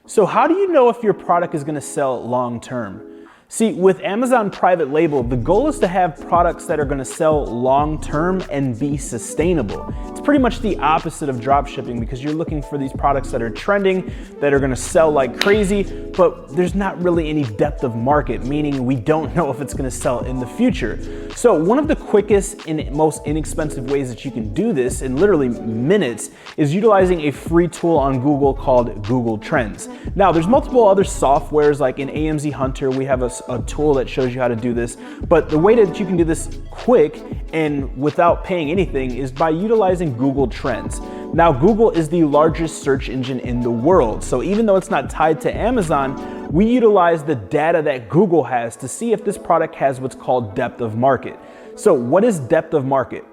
So how do you know if your product is going to sell long term? See, with Amazon private label, the goal is to have products that are going to sell long term and be sustainable. It's pretty much the opposite of drop shipping because you're looking for these products that are trending, that are going to sell like crazy, but there's not really any depth of market, meaning we don't know if it's going to sell in the future. So one of the quickest and most inexpensive ways that you can do this in literally minutes is utilizing a free tool on Google called Google Trends. Now, there's multiple other softwares like in AMZ Hunter, we have a tool that shows you how to do this, but the way that you can do this quick and without paying anything is by utilizing Google Trends. Now, Google is the largest search engine in the world, so even though it's not tied to Amazon, we utilize the data that Google has to see if this product has what's called depth of market. So what is depth of market?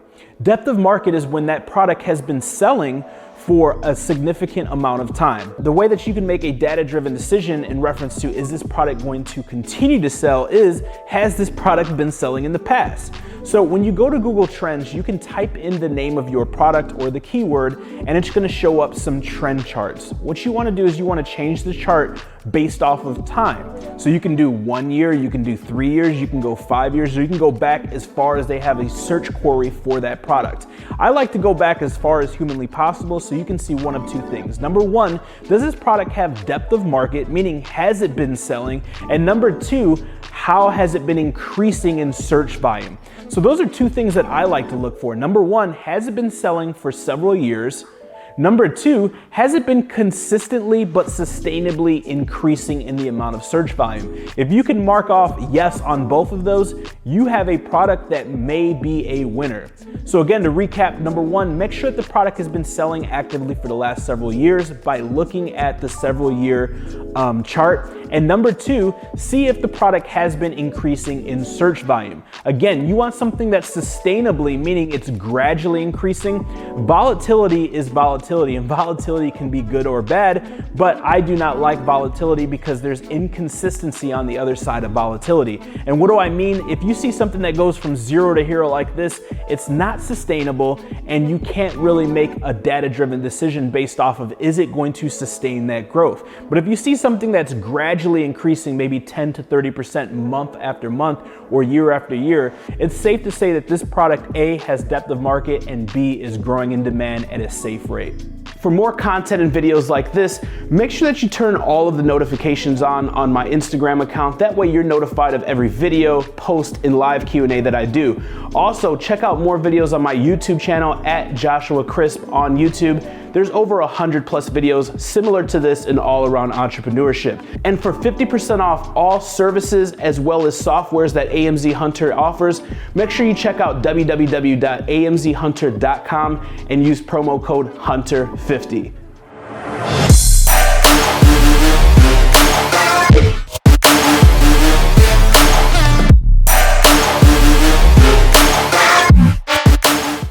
Depth of market is when that product has been selling for a significant amount of time. The way that you can make a data-driven decision in reference to is this product going to continue to sell is, has this product been selling in the past? So when you go to Google Trends, you can type in the name of your product or the keyword, and it's gonna show up some trend charts. What you wanna do is you wanna change the chart based off of time. So you can do 1 year, you can do 3 years, you can go 5 years, or you can go back as far as they have a search query for that product. I like to go back as far as humanly possible so you can see one of two things. Number one, does this product have depth of market, meaning has it been selling? And number two, how has it been increasing in search volume? So those are two things that I like to look for. Number one, has it been selling for several years? Number two, has it been consistently but sustainably increasing in the amount of search volume? If you can mark off yes on both of those, you have a product that may be a winner. So again, to recap, number one, make sure that the product has been selling actively for the last several years by looking at the several year chart. And number two, see if the product has been increasing in search volume. Again, you want something that's sustainably, meaning it's gradually increasing. Volatility is volatility, and volatility can be good or bad, but I do not like volatility because there's inconsistency on the other side of volatility. And what do I mean? If you see something that goes from 0 to hero like this, it's not sustainable, and you can't really make a data-driven decision based off of is it going to sustain that growth. But if you see something that's gradually increasing maybe 10 to 30% month after month or year after year, it's safe to say that this product A has depth of market and B is growing in demand at a safe rate. For more content and videos like this, make sure that you turn all of the notifications on my Instagram account. That way you're notified of every video, post, and live Q&A that I do. Also, check out more videos on my YouTube channel at Joshua Crisp on YouTube. There's over 100 plus videos similar to this in all around entrepreneurship. And for 50% off all services as well as softwares that AMZ Hunter offers, make sure you check out www.amzhunter.com and use promo code HUNTER50.